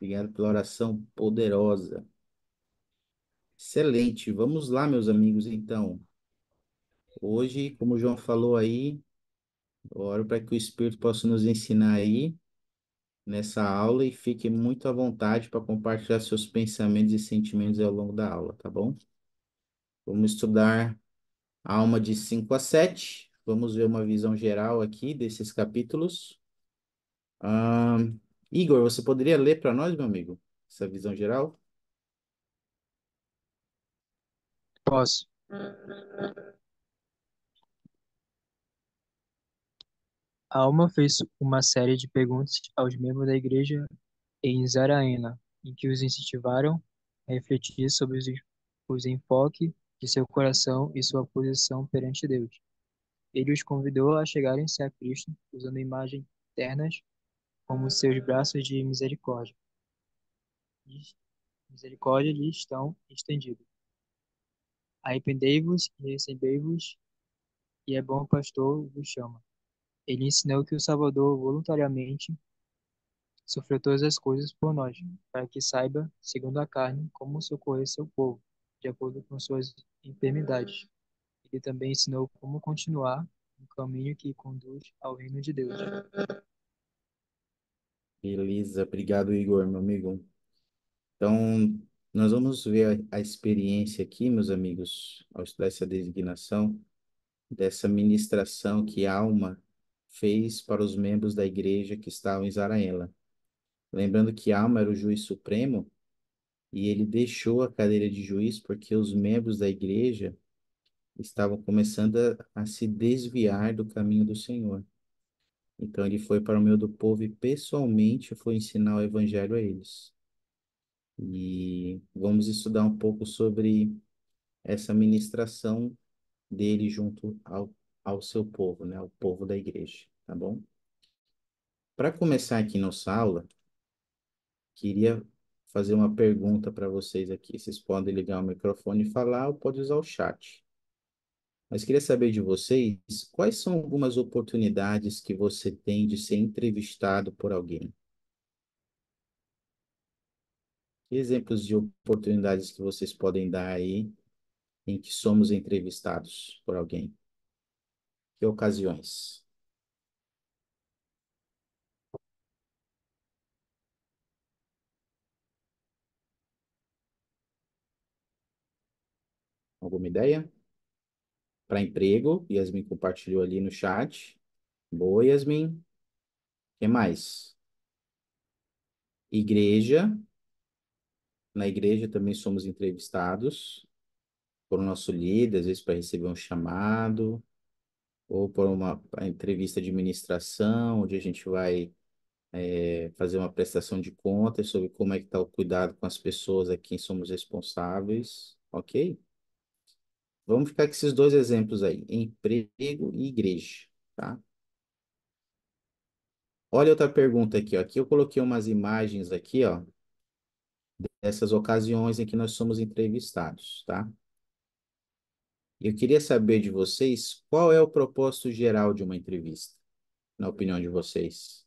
Obrigado pela oração poderosa. Excelente. Vamos lá, meus amigos, então. Hoje, como o João falou aí, eu oro para que o Espírito possa nos ensinar aí nessa aula e fique muito à vontade para compartilhar seus pensamentos e sentimentos ao longo da aula, tá bom? Vamos estudar a alma de 5 a 7. Vamos ver uma visão geral aqui desses capítulos. Igor, você poderia ler para nós, meu amigo, essa visão geral? Posso. A Alma fez uma série de perguntas aos membros da igreja em Zaraena, em que os incentivaram a refletir sobre os enfoques de seu coração e sua posição perante Deus. Ele os convidou a chegarem-se a Cristo usando imagens ternas como seus braços de misericórdia. Misericórdia lhes estão estendidos. Arrependei-vos e recebei-vos, e é bom pastor vos chama. Ele ensinou que o Salvador voluntariamente sofreu todas as coisas por nós, para que saiba, segundo a carne, como socorrer seu povo, de acordo com suas enfermidades. Ele também ensinou como continuar no caminho que conduz ao reino de Deus. Beleza, obrigado, Igor, meu amigo. Então, nós vamos ver a experiência aqui, meus amigos, ao estudar essa designação, dessa ministração que Alma fez para os membros da igreja que estavam em Zaraela. Lembrando que Alma era o juiz supremo e ele deixou a cadeira de juiz porque os membros da igreja estavam começando a se desviar do caminho do Senhor. Então, ele foi para o meio do povo e pessoalmente foi ensinar o evangelho a eles. E vamos estudar um pouco sobre essa ministração dele junto ao seu povo, né? Ao povo da igreja, tá bom? Para começar aqui nossa aula, queria fazer uma pergunta para vocês aqui. Vocês podem ligar o microfone e falar, ou pode usar o chat. Mas queria saber de vocês, quais são algumas oportunidades que você tem de ser entrevistado por alguém? Que exemplos de oportunidades que vocês podem dar aí em que somos entrevistados por alguém? Que ocasiões? Alguma ideia? Para emprego, Yasmin compartilhou ali no chat. Boa, Yasmin. O que mais? Igreja. Na igreja também somos entrevistados por um nosso líder, às vezes para receber um chamado, ou por uma entrevista de ministração, onde a gente vai fazer uma prestação de contas sobre como é que está o cuidado com as pessoas a quem somos responsáveis, ok? Vamos ficar com esses dois exemplos aí, emprego e igreja, tá? Olha outra pergunta aqui, ó. Aqui eu coloquei umas imagens aqui, ó, dessas ocasiões em que nós somos entrevistados, tá? Eu queria saber de vocês qual é o propósito geral de uma entrevista, na opinião de vocês.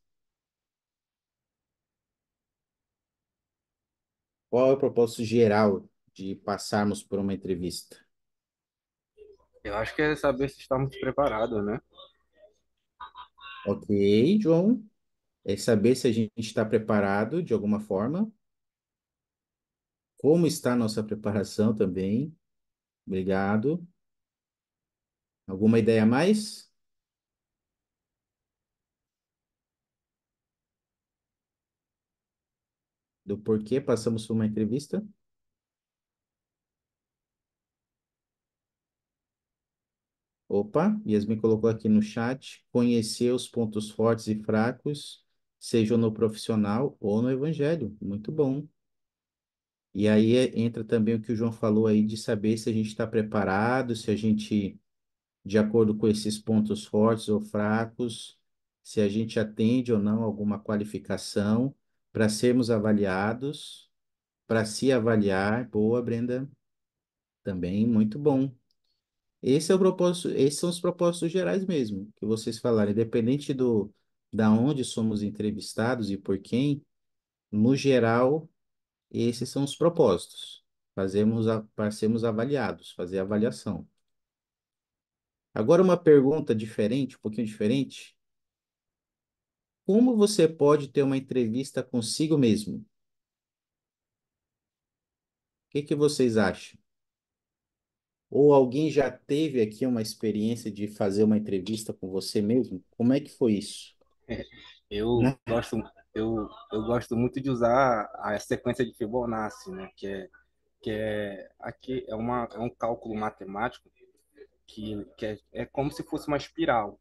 Qual é o propósito geral de passarmos por uma entrevista? Eu acho que é saber se estamos preparados, né? Ok, João, é saber se a gente está preparado de alguma forma, como está a nossa preparação também. Obrigado. Alguma ideia a mais do porquê passamos por uma entrevista? Opa, Yasmin colocou aqui no chat, conhecer os pontos fortes e fracos, seja no profissional ou no evangelho. Muito bom. E aí entra também o que o João falou aí de saber se a gente está preparado, se a gente, de acordo com esses pontos fortes ou fracos, se a gente atende ou não alguma qualificação para sermos avaliados, para se avaliar. Boa, Brenda, também muito bom. Esse é o propósito, esses são os propósitos gerais mesmo, que vocês falaram, independente da onde somos entrevistados e por quem, no geral, esses são os propósitos. Para sermos avaliados, fazer avaliação. Agora, uma pergunta diferente, um pouquinho diferente. Como você pode ter uma entrevista consigo mesmo? O que que vocês acham? Ou alguém já teve aqui uma experiência de fazer uma entrevista com você mesmo? Como é que foi isso? Eu Né? gosto, eu gosto muito de usar a sequência de Fibonacci, né? Que é aqui é um cálculo matemático é como se fosse uma espiral.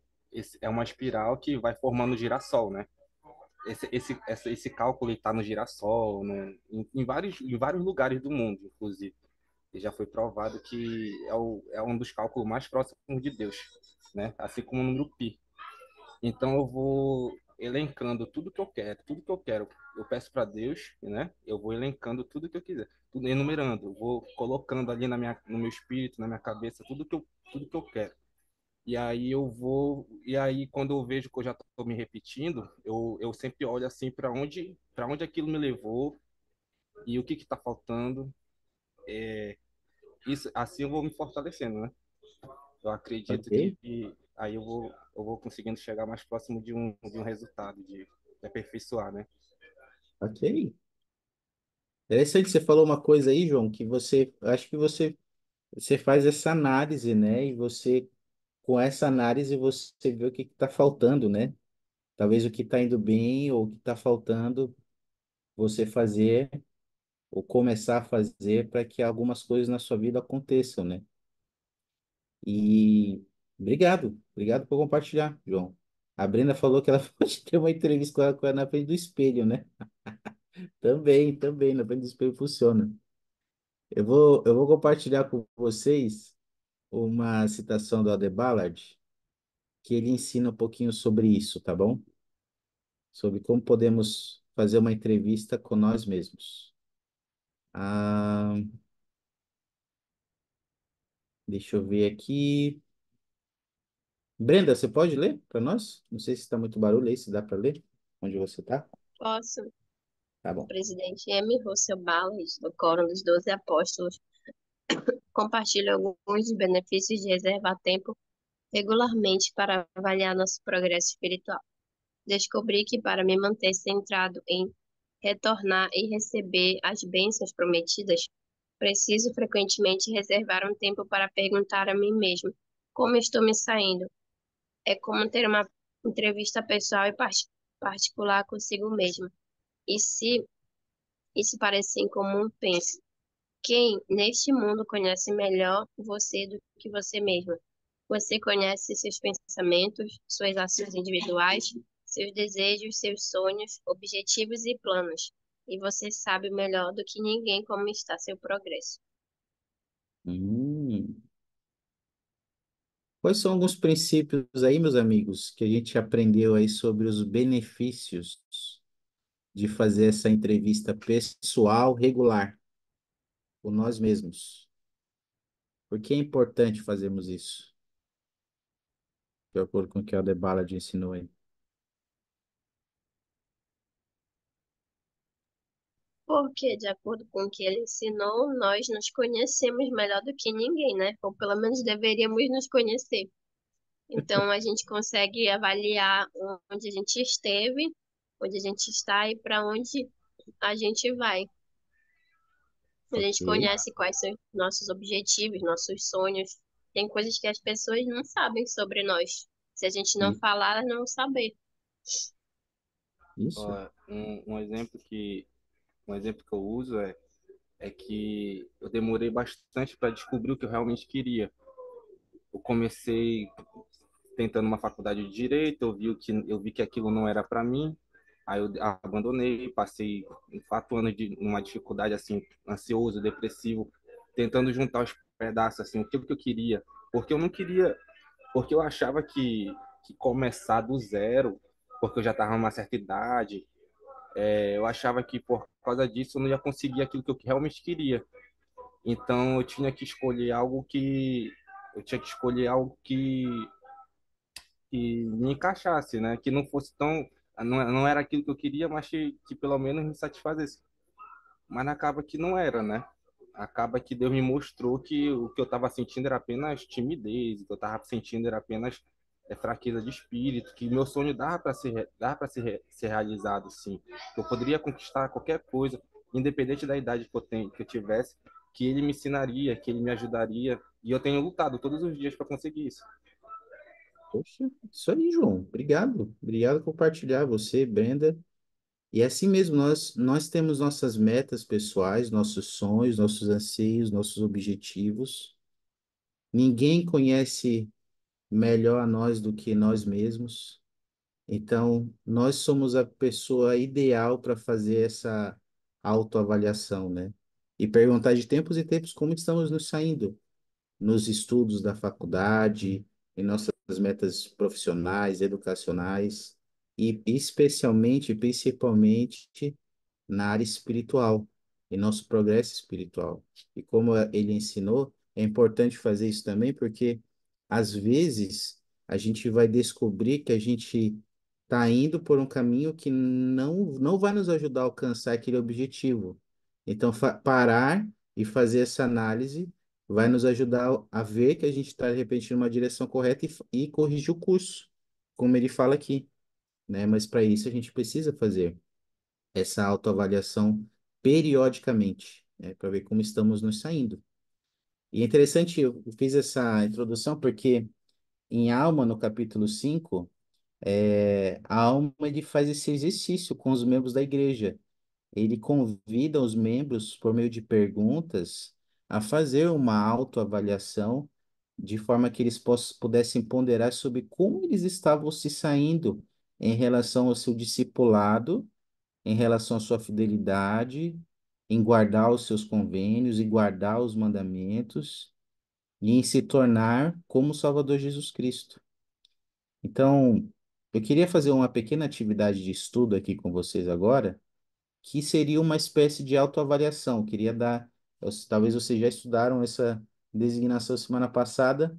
É uma espiral que vai formando girassol, né? Esse cálculo está no girassol, em vários lugares do mundo, inclusive. E já foi provado que é um dos cálculos mais próximos de Deus, né? Assim como o número pi. Então eu vou elencando tudo que eu quero, tudo que eu quero. Eu peço para Deus, né? Eu vou elencando tudo que eu quiser, tudo enumerando, eu vou colocando ali no meu espírito, na minha cabeça, tudo que eu quero. E aí quando eu vejo que eu já estou me repetindo, eu sempre olho assim para onde aquilo me levou e o que está faltando. Isso, assim eu vou me fortalecendo, né? Eu acredito Ok, que aí eu vou conseguindo chegar mais próximo de um resultado, de aperfeiçoar, né? ok. Interessante, você falou uma coisa aí, João, que acho que você faz essa análise, né? E com essa análise, você vê o que está faltando, né? Talvez o que está indo bem ou o que está faltando, você fazer ou começar a fazer para que algumas coisas na sua vida aconteçam, né? E obrigado por compartilhar, João. A Brenda falou que ela pode ter uma entrevista com ela na frente do espelho, né? Também, na frente do espelho funciona. Eu vou compartilhar com vocês uma citação do Ade Ballard, que ele ensina um pouquinho sobre isso, tá bom? Sobre como podemos fazer uma entrevista com nós mesmos. Ah, deixa eu ver aqui. Brenda, você pode ler para nós? Não sei se está muito barulho aí, se dá para ler onde você está. Posso, Tá o bom. presidente M. Russell Ballard, do Quórum dos Doze Apóstolos, compartilha alguns dos benefícios de reservar tempo regularmente para avaliar nosso progresso espiritual. Descobri que para me manter centrado em retornar e receber as bênçãos prometidas, preciso frequentemente reservar um tempo para perguntar a mim mesmo como estou me saindo. É como ter uma entrevista pessoal e particular consigo mesmo. E se isso parece incomum, pense. Quem neste mundo conhece melhor você do que você mesmo? Você conhece seus pensamentos, suas ações individuais, seus desejos, seus sonhos, objetivos e planos. E você sabe melhor do que ninguém como está seu progresso. Hum. Quais são alguns princípios aí, meus amigos, que a gente aprendeu aí sobre os benefícios de fazer essa entrevista pessoal regular com nós mesmos? Por que é importante fazermos isso? De acordo com o que a Debala ensinou aí. Porque, de acordo com o que ele ensinou, nós nos conhecemos melhor do que ninguém, né? Ou pelo menos deveríamos nos conhecer. Então, a gente consegue avaliar onde a gente esteve, onde a gente está e para onde a gente vai. A Ok, gente conhece quais são nossos objetivos, nossos sonhos. Tem coisas que as pessoas não sabem sobre nós. Se a gente não e- falar, elas não vão saber. isso. Ó, um exemplo que eu uso é que eu demorei bastante para descobrir o que eu realmente queria. Eu comecei tentando uma faculdade de direito, eu vi que aquilo não era para mim, aí eu abandonei, passei 4 anos de uma dificuldade assim, ansioso, depressivo, tentando juntar os pedaços assim, o que eu queria, porque eu não queria, porque eu achava que começar do zero, porque eu já estava numa certa idade, eu achava que por causa disso eu não ia conseguir aquilo que eu realmente queria. Então eu tinha que escolher algo que me encaixasse, né? Que não fosse tão não era aquilo que eu queria, mas que pelo menos me satisfazesse. Mas acaba que não era, né? Acaba que Deus me mostrou que o que eu estava sentindo era apenas timidez, o que eu estava sentindo era apenas fraqueza de espírito, que meu sonho dava para ser realizado, sim. Que eu poderia conquistar qualquer coisa, independente da idade que eu tivesse, que Ele me ensinaria, que Ele me ajudaria, e eu tenho lutado todos os dias para conseguir isso. Poxa, isso aí, João. Obrigado. Obrigado por compartilhar, você, Brenda. E é assim mesmo, nós temos nossas metas pessoais, nossos sonhos, nossos anseios, nossos objetivos. Ninguém conhece melhor a nós do que nós mesmos. Então, nós somos a pessoa ideal para fazer essa autoavaliação, né? E perguntar de tempos em tempos como estamos nos saindo nos estudos da faculdade, em nossas metas profissionais, educacionais e especialmente, principalmente na área espiritual, em nosso progresso espiritual. E como ele ensinou, é importante fazer isso também, porque às vezes a gente vai descobrir que a gente está indo por um caminho que não vai nos ajudar a alcançar aquele objetivo. Então, parar e fazer essa análise vai nos ajudar a ver que a gente está, de repente, numa direção correta e corrigir o curso, como ele fala aqui, né? Mas para isso a gente precisa fazer essa autoavaliação periodicamente, né, para ver como estamos nos saindo. E é interessante, eu fiz essa introdução porque em Alma, no capítulo 5 a Alma ele faz esse exercício com os membros da igreja. Ele convida os membros, por meio de perguntas, a fazer uma autoavaliação de forma que eles pudessem ponderar sobre como eles estavam se saindo em relação ao seu discipulado, em relação à sua fidelidade, em guardar os seus convênios e guardar os mandamentos e em se tornar como o Salvador Jesus Cristo. Então, eu queria fazer uma pequena atividade de estudo aqui com vocês agora, que seria uma espécie de autoavaliação. Eu queria dar, talvez vocês já estudaram essa designação semana passada,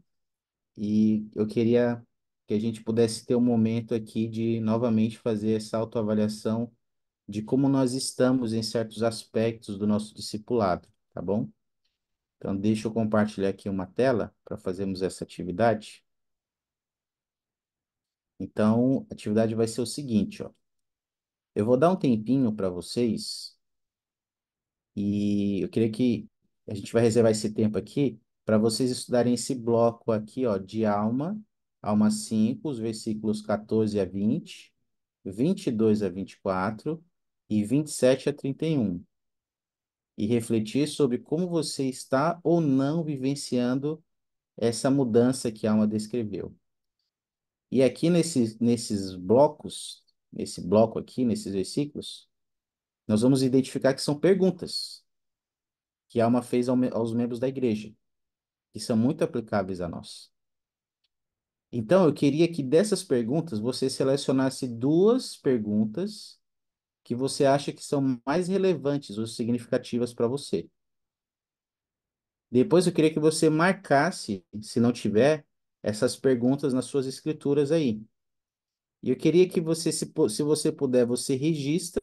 e eu queria que a gente pudesse ter um momento aqui de novamente fazer essa autoavaliação de como nós estamos em certos aspectos do nosso discipulado, tá bom? Então, deixa eu compartilhar aqui uma tela para fazermos essa atividade. Então, a atividade vai ser o seguinte, ó. Eu vou dar um tempinho para vocês e eu queria que a gente vai reservar esse tempo aqui para vocês estudarem esse bloco aqui, ó, de Alma, Alma 5, os versículos 14 a 20, 22 a 24 e 27 a 31. E refletir sobre como você está ou não vivenciando essa mudança que a alma descreveu. E aqui nesses blocos, nesse bloco aqui, nesses versículos, nós vamos identificar que são perguntas que a alma fez aos membros da igreja, que são muito aplicáveis a nós. Então, eu queria que dessas perguntas você selecionasse duas perguntas que você acha que são mais relevantes ou significativas para você. Depois eu queria que você marcasse, se não tiver, essas perguntas nas suas escrituras aí. E eu queria que você, se você puder, você registra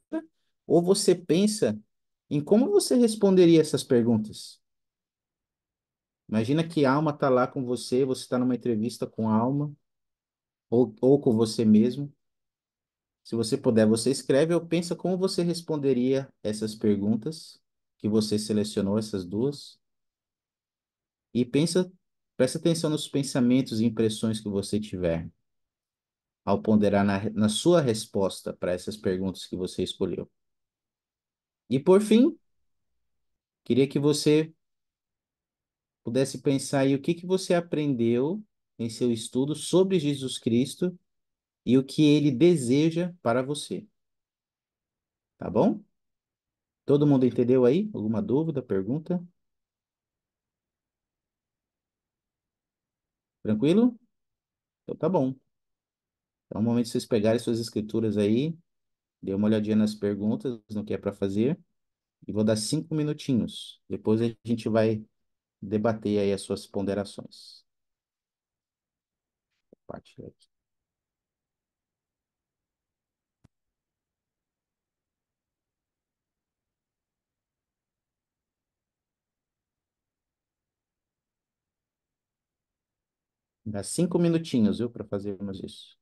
ou você pensa em como você responderia essas perguntas. Imagina que a alma está lá com você, você está numa entrevista com a alma ou com você mesmo. Se você puder, você escreve ou pensa como você responderia essas perguntas que você selecionou, essas duas. E pensa, presta atenção nos pensamentos e impressões que você tiver ao ponderar na sua resposta para essas perguntas que você escolheu. E por fim, queria que você pudesse pensar aí o que você aprendeu em seu estudo sobre Jesus Cristo e o que ele deseja para você. Tá bom? Todo mundo entendeu aí? Alguma dúvida, pergunta? Tranquilo? Então tá bom. Então, é o momento de vocês pegarem suas escrituras aí, dê uma olhadinha nas perguntas, no que é para fazer, e vou dar 5 minutinhos. Depois a gente vai debater aí as suas ponderações. Compartilha aqui. Dá 5 minutinhos, viu, para fazermos isso.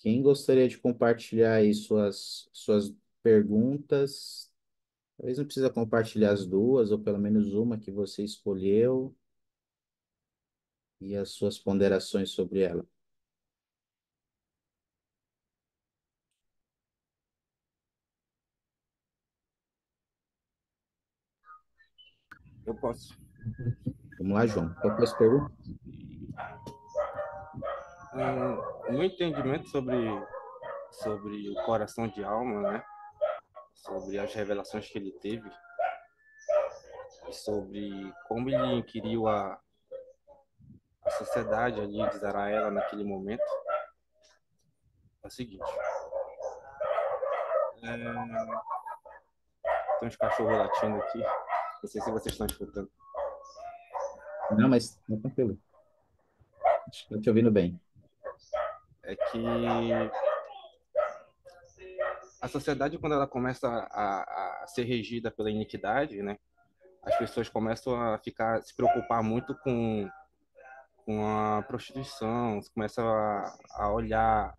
Quem gostaria de compartilhar aí suas perguntas? Talvez não precisa compartilhar as duas, ou pelo menos uma que você escolheu, e as suas ponderações sobre ela. Eu posso. Vamos lá, João. Qual que é a sua pergunta? O meu entendimento sobre o coração de alma, né? Sobre as revelações que ele teve e sobre como ele inquiriu a sociedade ali de Israel naquele momento é o seguinte. Tem uns cachorros latindo aqui. Não sei se vocês estão escutando. Não, mas não tranquilo. Estou te ouvindo bem. É que a sociedade, quando ela começa a ser regida pela iniquidade, né? As pessoas começam a se preocupar muito com a prostituição, você começa a olhar,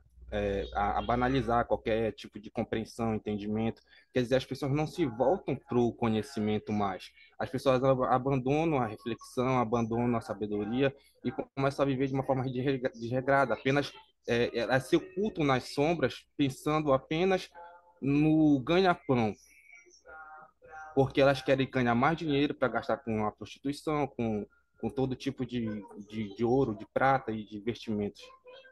a banalizar qualquer tipo de compreensão, entendimento. Quer dizer, as pessoas não se voltam para o conhecimento mais. As pessoas abandonam a reflexão, abandonam a sabedoria e começam a viver de uma forma desregrada. Apenas elas se ocultam nas sombras, pensando apenas no ganha-pão, porque elas querem ganhar mais dinheiro para gastar com a prostituição, com todo tipo de ouro, de prata e de investimentos,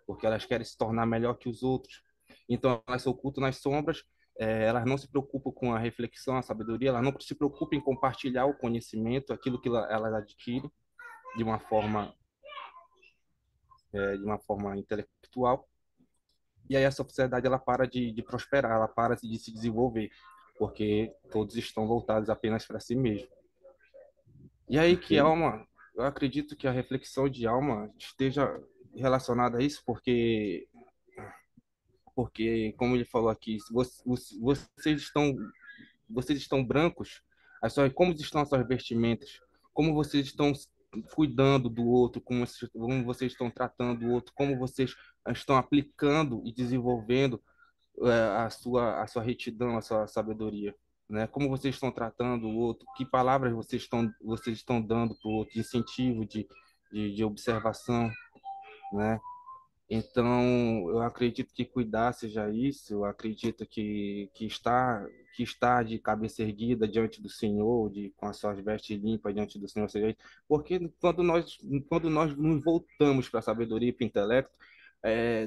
porque elas querem se tornar melhor que os outros. Então, elas se ocultam nas sombras, elas não se preocupam com a reflexão, a sabedoria, elas não se preocupam em compartilhar o conhecimento, aquilo que elas adquirem de uma forma, de uma forma intelectual. E aí a sociedade ela para de prosperar, ela para de se desenvolver, porque todos estão voltados apenas para si mesmos. E aí que Ok. alma, eu acredito que a reflexão de alma esteja relacionada a isso, porque como ele falou aqui, se vocês estão brancos, como estão as suas vestimentas, como vocês estão cuidando do outro, como vocês estão tratando o outro, como vocês estão aplicando e desenvolvendo a sua retidão, a sua sabedoria, né? Como vocês estão tratando o outro, que palavras vocês estão dando para o outro, de incentivo, de observação, né? Então, eu acredito que cuidar seja isso, eu acredito que estar de cabeça erguida diante do Senhor, com as suas vestes limpas diante do Senhor, seja isso. Porque quando nós nos voltamos para a sabedoria e para o intelecto,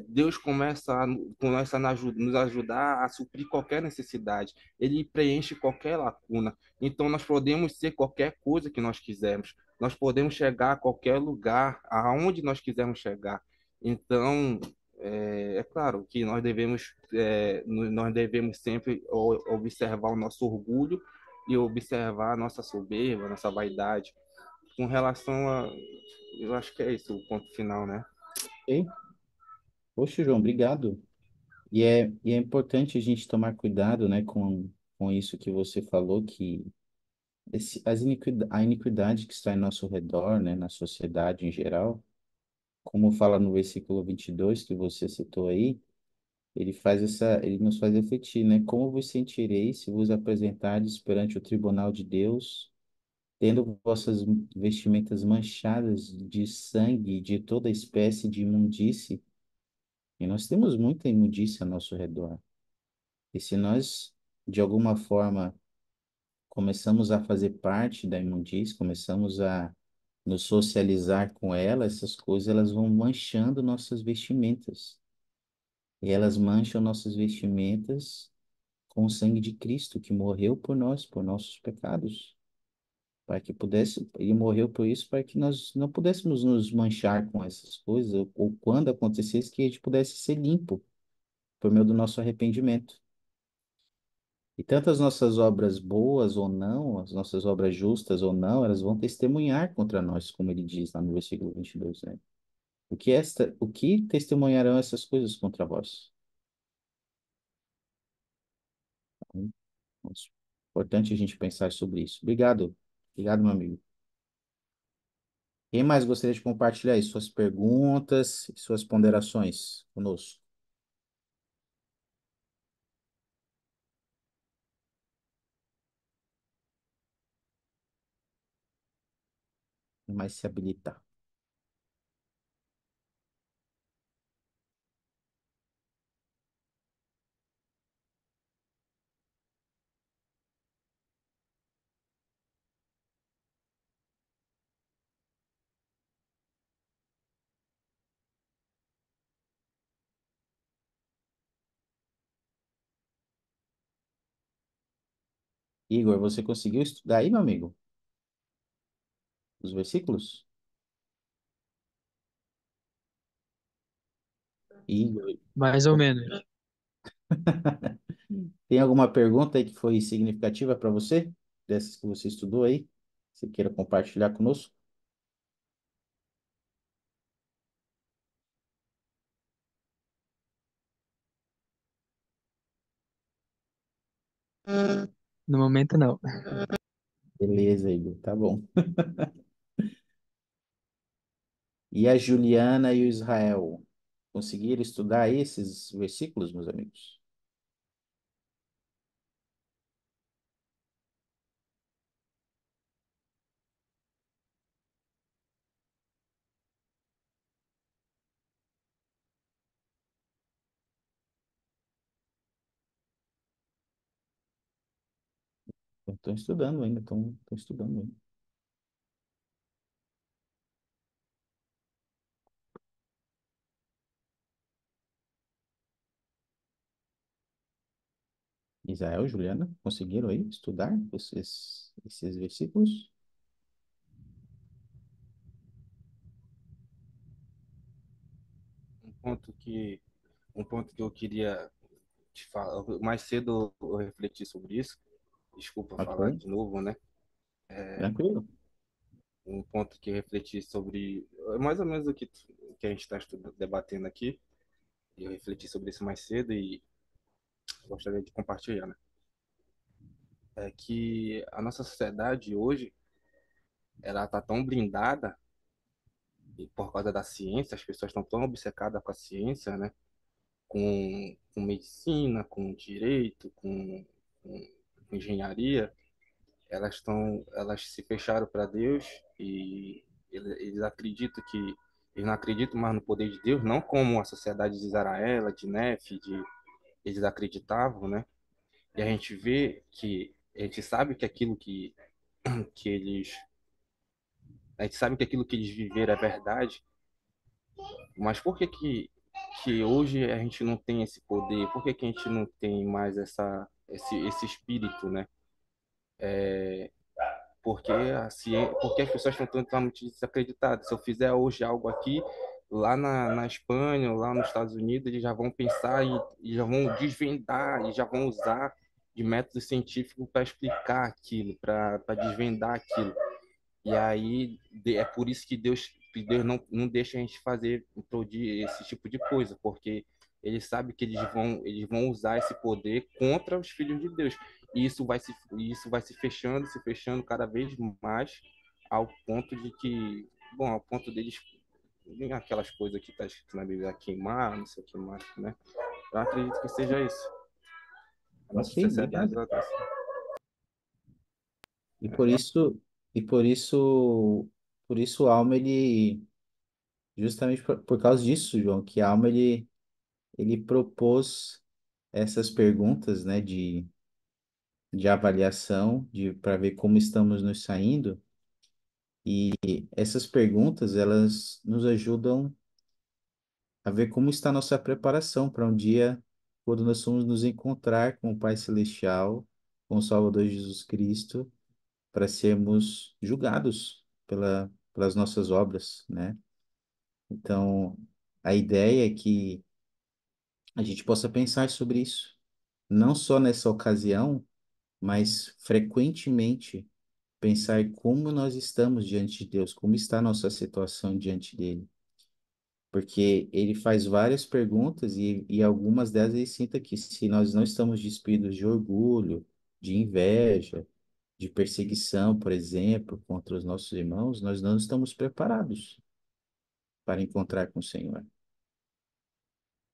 Deus começa a nos ajudar a suprir qualquer necessidade, Ele preenche qualquer lacuna. Então, nós podemos ser qualquer coisa que nós quisermos, nós podemos chegar a qualquer lugar, aonde nós quisermos chegar. Então, é claro que nós devemos sempre observar o nosso orgulho e observar a nossa soberba, a nossa vaidade. Com relação a. Eu acho que é isso o ponto final, né? Ok. Poxa, João, obrigado. E é importante a gente tomar cuidado, né, com isso que você falou, que a iniquidade que está em nosso redor, né, na sociedade em geral, como fala no versículo 22 que você citou aí, ele nos faz refletir, né, como vos sentireis se vos apresentardes perante o tribunal de Deus, tendo vossas vestimentas manchadas de sangue e de toda espécie de imundície, e nós temos muita imundície ao nosso redor. E se nós, de alguma forma, começamos a fazer parte da imundície, começamos a nos socializar com ela, essas coisas elas vão manchando nossas vestimentas. E elas mancham nossas vestimentas com o sangue de Cristo, que morreu por nós, por nossos pecados, para que pudesse, ele morreu por isso, para que nós não pudéssemos nos manchar com essas coisas, ou quando acontecesse, que a gente pudesse ser limpo por meio do nosso arrependimento. E tanto as nossas obras boas ou não, as nossas obras justas ou não, elas vão testemunhar contra nós, como ele diz lá no versículo 22, né? O que testemunharão essas coisas contra vós? Então, é importante a gente pensar sobre isso. Obrigado. Obrigado, meu amigo. Quem mais gostaria de compartilhar aí suas perguntas e suas ponderações conosco? mais se habilitar. Igor, você conseguiu estudar aí, meu amigo? Os versículos? Igor, Mais ou menos. tem alguma pergunta aí que foi significativa para você? Dessas que você estudou aí? Você queira compartilhar conosco? No momento, não. Beleza, Igor, tá bom. E a Juliana e o Israel? Conseguiram estudar esses versículos, meus amigos? Estão estudando ainda, estão estudando ainda. Israel, Juliana, conseguiram aí estudar esses versículos? Um ponto que, um ponto que eu queria te falar, mais cedo eu refleti sobre isso, desculpa falar Ok, de novo, né? tranquilo. Um ponto que eu refleti sobre, mais ou menos que a gente está debatendo aqui, eu refleti sobre isso mais cedo e gostaria de compartilhar, né? É que a nossa sociedade hoje, ela tá tão blindada e por causa da ciência, as pessoas estão tão obcecadas com a ciência, né? Com medicina, com direito, com engenharia, elas se fecharam para Deus e eles acreditam que eles não acreditam mais no poder de Deus, não como a sociedade de Israel, de Nefe, eles acreditavam, né? E a gente sabe que que eles a gente sabe que aquilo que eles viveram é verdade, mas por que hoje a gente não tem esse poder? Por que a gente não tem mais esse espírito, né? Porque as pessoas estão totalmente desacreditadas. Se eu fizer hoje algo aqui, lá na Espanha, ou lá nos Estados Unidos, eles já vão pensar e já vão desvendar e já vão usar de método científico para explicar aquilo, para desvendar aquilo. E aí é por isso que Deus não deixa a gente fazer esse tipo de coisa, porque ele sabe que eles vão usar esse poder contra os filhos de Deus. Isso vai se fechando cada vez mais ao ponto de que, bom, ao ponto deles aquelas coisas que está escrito na Bíblia, queimar, não sei o que mais, né? Eu acredito que seja isso. A nossa Ok, sociedade, obrigado. ela tá assim. E por isso, e por isso a alma, ele, justamente por causa disso, João, que a alma, ele propôs essas perguntas, né, de avaliação, para ver como estamos nos saindo. E essas perguntas, elas nos ajudam a ver como está a nossa preparação para um dia, quando nós vamos nos encontrar com o Pai Celestial, com o Salvador Jesus Cristo, para sermos julgados pelas nossas obras, né? Então, a ideia é que a gente possa pensar sobre isso, não só nessa ocasião, mas frequentemente pensar como nós estamos diante de Deus, como está a nossa situação diante dele. Porque ele faz várias perguntas e algumas delas ele cita que se nós não estamos despidos de orgulho, de inveja, de perseguição, por exemplo, contra os nossos irmãos, nós não estamos preparados para encontrar com o Senhor.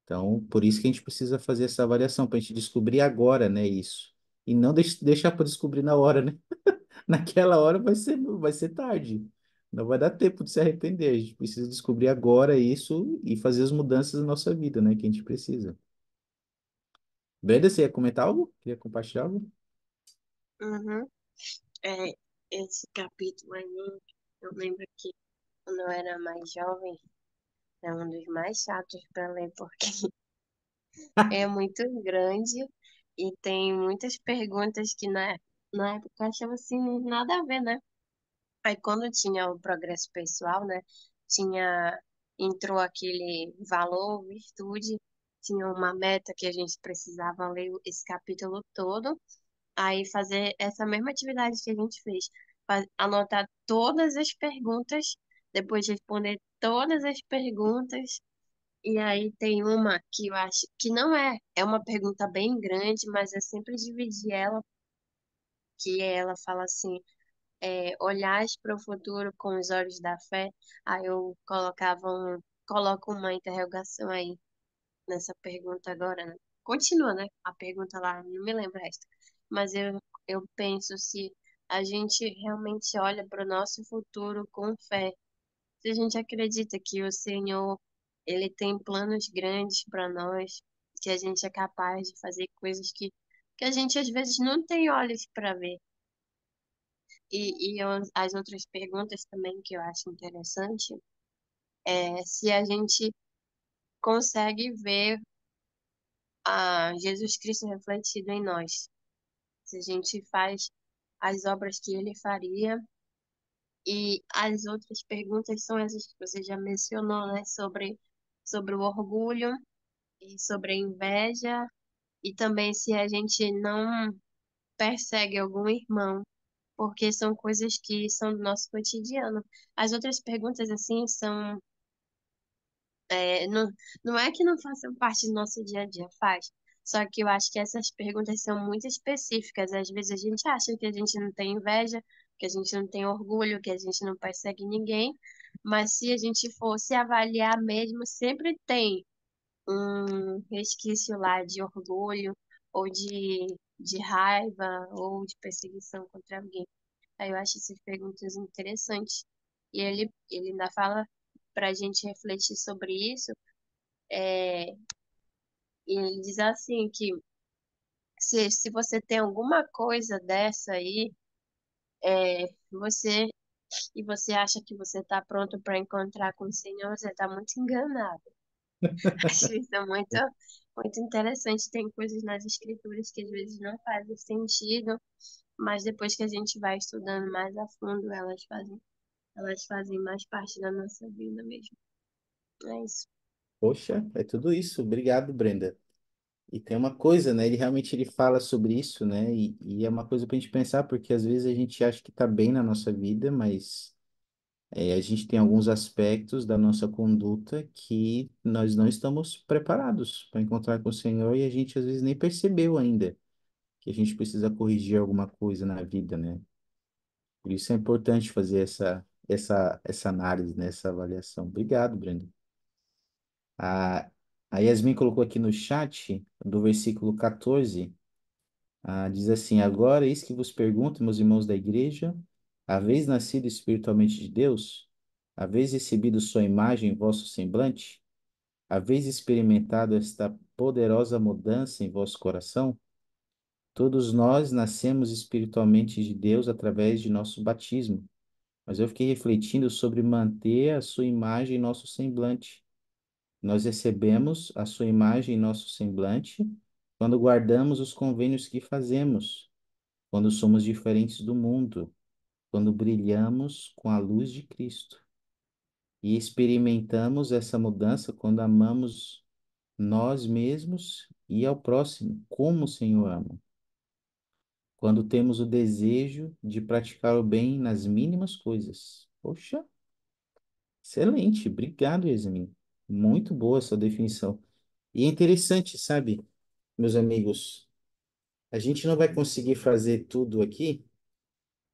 Então, por isso que a gente precisa fazer essa avaliação, para a gente descobrir agora, né, isso. E não deixar para descobrir na hora, né? Naquela hora vai ser tarde. Não vai dar tempo de se arrepender. A gente precisa descobrir agora isso e fazer as mudanças na nossa vida, né? Que a gente precisa. Brenda, você ia comentar algo? Queria compartilhar algo? Uhum. É, esse capítulo aí, eu lembro que quando eu era mais jovem, é um dos mais chatos para ler, porque é muito grande e tem muitas perguntas que na época eu achava assim, nada a ver, né? Aí quando tinha o progresso pessoal, né? Tinha, entrou aquele valor, virtude, tinha uma meta que a gente precisava ler esse capítulo todo, aí fazer essa mesma atividade que a gente fez, anotar todas as perguntas, depois responder todas as perguntas, e aí tem uma que eu acho que não é uma pergunta bem grande, mas eu sempre dividi ela, que ela fala assim, olhais para o futuro com os olhos da fé. Aí eu coloco uma interrogação aí nessa pergunta agora, né? Continua, né? A pergunta lá, não me lembro o resto. Mas eu penso se a gente realmente olha para o nosso futuro com fé, se a gente acredita que o Senhor, ele tem planos grandes para nós, que a gente é capaz de fazer coisas que a gente às vezes não tem olhos para ver. As outras perguntas também que eu acho interessante é se a gente consegue ver a Jesus Cristo refletido em nós, se a gente faz as obras que ele faria. E as outras perguntas são essas que você já mencionou, né? Sobre o orgulho e sobre a inveja, e também se a gente não persegue algum irmão, porque são coisas que são do nosso cotidiano. As outras perguntas, assim, não, não é que não façam parte do nosso dia a dia, faz. Só que eu acho que essas perguntas são muito específicas. Às vezes a gente acha que a gente não tem inveja, que a gente não tem orgulho, que a gente não persegue ninguém, mas se a gente fosse avaliar mesmo, sempre tem um resquício lá de orgulho, ou de raiva, ou de perseguição contra alguém. Aí eu acho essas perguntas interessantes. E ele ainda fala para a gente refletir sobre isso, e ele diz assim que se você tem alguma coisa dessa aí, você e você acha que você está pronto para encontrar com o Senhor, você está muito enganado. Acho isso muito interessante. Tem coisas nas escrituras que às vezes não fazem sentido, mas depois que a gente vai estudando mais a fundo, elas fazem mais parte da nossa vida mesmo. É isso. Poxa, é tudo isso. Obrigado, Brenda. E tem uma coisa, né? Ele realmente ele fala sobre isso, né? E é uma coisa para a gente pensar, porque às vezes a gente acha que está bem na nossa vida, mas a gente tem alguns aspectos da nossa conduta que nós não estamos preparados para encontrar com o Senhor e a gente às vezes nem percebeu ainda que a gente precisa corrigir alguma coisa na vida, né? Por isso é importante fazer essa análise, né? Essa avaliação. Obrigado, Brenda. A, a Yasmin colocou aqui no chat, do versículo 14. Diz assim: Agora, eis que vos pergunto, meus irmãos da igreja, haveis nascido espiritualmente de Deus? Haveis recebido sua imagem em vosso semblante? Haveis experimentado esta poderosa mudança em vosso coração? Todos nós nascemos espiritualmente de Deus através de nosso batismo, mas eu fiquei refletindo sobre manter a sua imagem em nosso semblante. Nós recebemos a sua imagem em nosso semblante quando guardamos os convênios que fazemos, quando somos diferentes do mundo, quando brilhamos com a luz de Cristo. E experimentamos essa mudança quando amamos nós mesmos e ao próximo, como o Senhor ama. Quando temos o desejo de praticar o bem nas mínimas coisas. Poxa, excelente. Obrigado, Yasmin. Muito boa essa definição. E é interessante, sabe, meus amigos, a gente não vai conseguir fazer tudo aqui.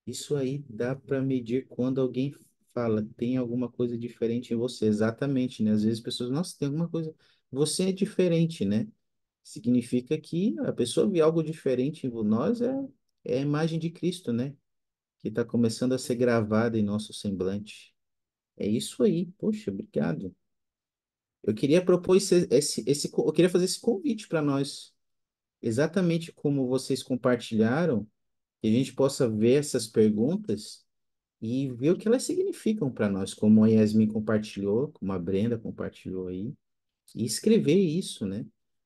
Isso aí dá para medir quando alguém fala, tem alguma coisa diferente em você. Exatamente, né? Às vezes as pessoas, nossa, tem alguma coisa. Você é diferente, né? Significa que a pessoa vê algo diferente em nós, é a imagem de Cristo, né? que está começando a ser gravada em nosso semblante. É isso aí, poxa, obrigado. Eu queria propor eu queria fazer esse convite para nós, exatamente como vocês compartilharam, que a gente possa ver essas perguntas e ver o que elas significam para nós, como a Yasmin compartilhou, como a Brenda compartilhou aí, e escrever isso, né?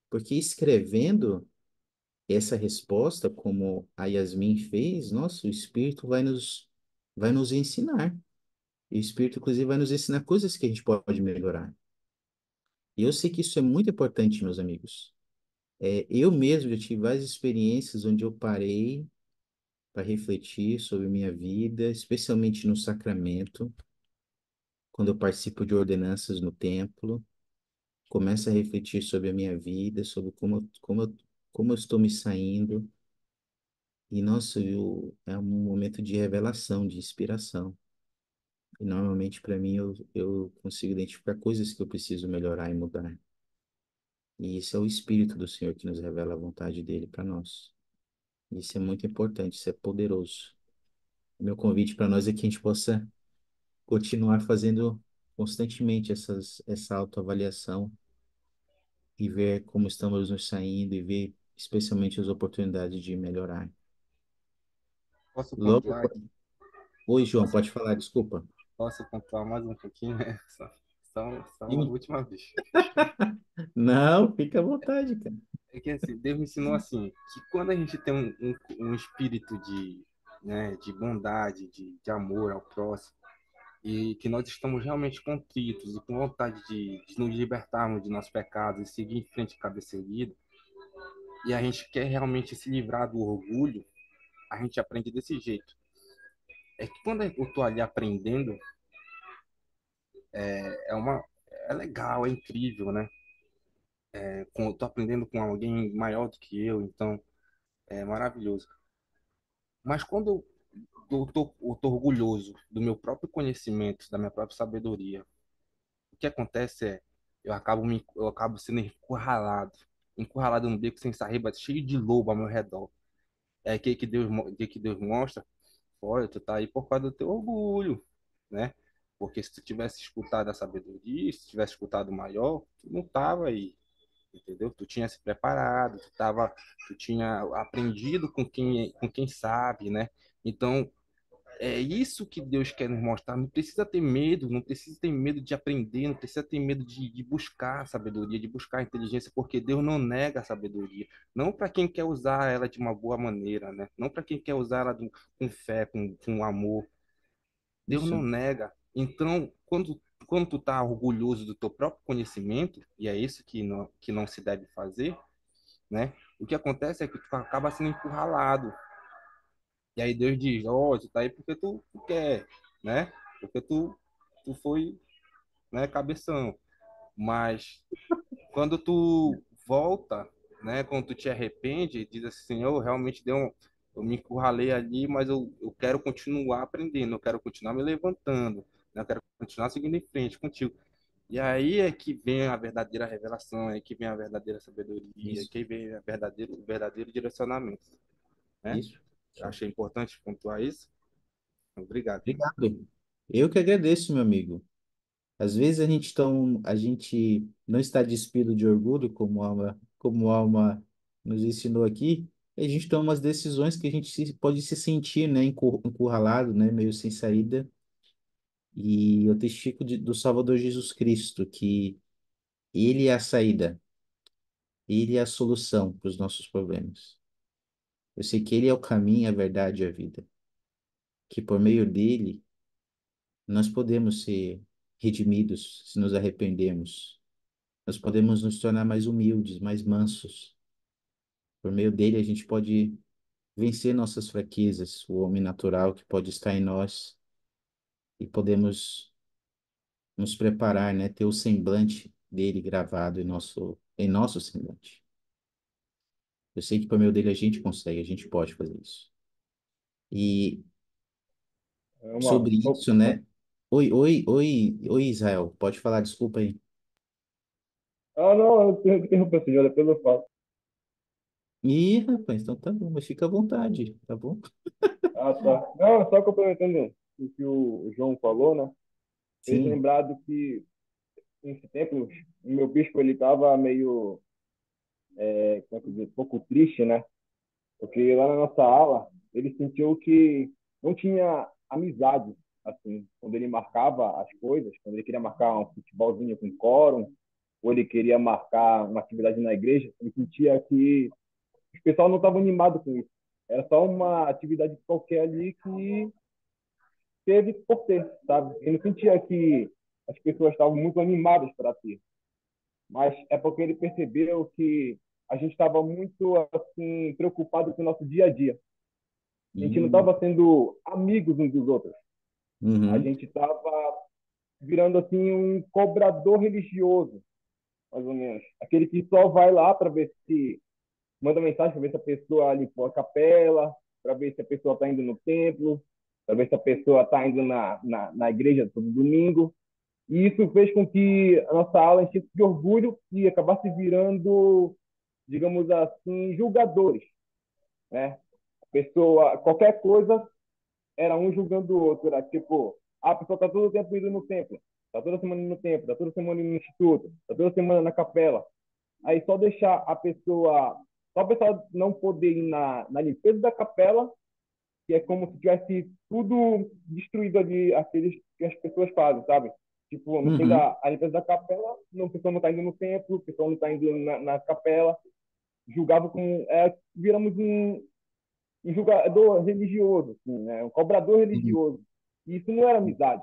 Porque escrevendo essa resposta, como a Yasmin fez, nossa, o Espírito vai nos ensinar. E o Espírito, inclusive, vai nos ensinar coisas que a gente pode melhorar. E eu sei que isso é muito importante, meus amigos. Eu mesmo já tive várias experiências onde eu parei para refletir sobre minha vida, especialmente no sacramento, quando eu participo de ordenanças no templo, começo a refletir sobre a minha vida, sobre como eu estou me saindo. E, nossa, é um momento de revelação, de inspiração. E normalmente, para mim, eu consigo identificar coisas que eu preciso melhorar e mudar. E isso é o Espírito do Senhor que nos revela a vontade dele para nós. Isso é muito importante, isso é poderoso. Meu convite para nós é que a gente possa continuar fazendo constantemente essa autoavaliação e ver como estamos nos saindo e ver especialmente as oportunidades de melhorar. Posso Logo, pontuar? oi, João, Posso, pode falar, desculpa. posso pontuar mais um pouquinho, né? Só uma Sim. última vez. Não, fica à vontade, cara. É que assim, Deus me ensinou assim, que quando a gente tem um espírito de, né, de bondade, de amor ao próximo, e que nós estamos realmente contritos e com vontade de nos libertarmos de nossos pecados e seguir em frente de cabeça erguida, e a gente quer realmente se livrar do orgulho, a gente aprende desse jeito. É que quando eu tô ali aprendendo, é uma é legal, é incrível, né? Eu tô aprendendo com alguém maior do que eu, então é maravilhoso. Mas quando eu tô orgulhoso do meu próprio conhecimento, da minha própria sabedoria, o que acontece é eu acabo sendo encurralado no beco sem saída, cheio de lobo ao meu redor. É aqui que Deus mostra, olha, tu tá aí por causa do teu orgulho, né? Porque se tu tivesse escutado a sabedoria, se tu tivesse escutado o maior, tu não tava aí, entendeu? Tu tinha se preparado, tu tinha aprendido com quem sabe, né? Então, é isso que Deus quer nos mostrar. Não precisa ter medo, não precisa ter medo de aprender, não precisa ter medo de buscar a sabedoria, de buscar a inteligência, porque Deus não nega a sabedoria. Não para quem quer usar ela de uma boa maneira, né? Não para quem quer usar ela com fé, com amor. Deus não Isso, nega. Então, quando tu tá orgulhoso do teu próprio conhecimento, e é isso que não se deve fazer, né? O que acontece é que tu acaba sendo encurralado. E aí Deus diz, ó, tu tá aí porque tu quer, né? Porque tu foi, né, cabeção. Mas quando tu volta, né, quando tu te arrepende, diz assim, Senhor, realmente eu me encurralei ali, mas eu quero continuar aprendendo, eu quero continuar me levantando, né, eu quero continuar seguindo em frente contigo. E aí é que vem a verdadeira revelação, é que vem a verdadeira sabedoria, é isso, que vem o verdadeiro direcionamento, né? isso. Eu achei importante pontuar isso. Obrigado. Obrigado. Eu que agradeço, meu amigo. Às vezes a gente não está despido de orgulho, como a Alma nos ensinou aqui, e a gente toma umas decisões que a gente pode se sentir, né, encurralado, né, meio sem saída. E eu testifico do Salvador Jesus Cristo, que Ele é a saída, Ele é a solução para os nossos problemas. Eu sei que Ele é o caminho, a verdade e a vida, que por meio dele nós podemos ser redimidos se nos arrependermos. Nós podemos nos tornar mais humildes, mais mansos. Por meio dele, a gente pode vencer nossas fraquezas, o homem natural que pode estar em nós, e podemos nos preparar, né? Ter o semblante dele gravado em nosso semblante. Eu sei que por meio dele a gente consegue, a gente pode fazer isso. E Uma, sobre isso, né? Oi, Israel, pode falar, desculpa aí. não, eu interrompi assim, já depois eu falo. Ih, rapaz, então tá bom, mas fica à vontade, tá bom? Ah, tá. Não, só complementando o que o João falou, né? Fez Sim. lembrar do que, nesse tempo, o meu bispo, ele tava meio, como é que eu dizer, um pouco triste, né? Porque lá na nossa aula, ele sentiu que não tinha amizade, assim, quando ele marcava as coisas, quando ele queria marcar um futebolzinho com quórum, ou ele queria marcar uma atividade na igreja, ele sentia que o pessoal não estava animado com isso. Era só uma atividade qualquer ali que teve por ter, sabe? Ele não sentia que as pessoas estavam muito animadas para ter, mas é porque ele percebeu que a gente estava muito assim preocupado com o nosso dia a dia. A gente não Hum, estava sendo amigos uns dos outros. A uhum, gente estava virando assim um cobrador religioso, mais ou menos. Aquele que só vai lá para ver se manda mensagem para ver se a pessoa limpou a capela, para ver se a pessoa está indo no templo, para ver se a pessoa está indo na igreja todo domingo. E isso fez com que a nossa aula enchesse de orgulho e acabasse virando, digamos assim, julgadores, né? A pessoa, qualquer coisa, era um julgando o outro. Era tipo, a pessoa está todo o tempo indo no templo, está toda semana indo no templo, está toda semana indo no instituto, está toda semana na capela. Aí só deixar a pessoa, só a pessoa não poder ir na limpeza da capela, que é como se tivesse tudo destruído ali, aqueles que as pessoas fazem, sabe? Tipo, no fim uhum, da a limpeza da capela, não, a pessoa não está indo no templo, a pessoa não está indo na capela, julgava com. Viramos um julgador religioso, assim, né? Um cobrador uhum. religioso. E isso não era amizade,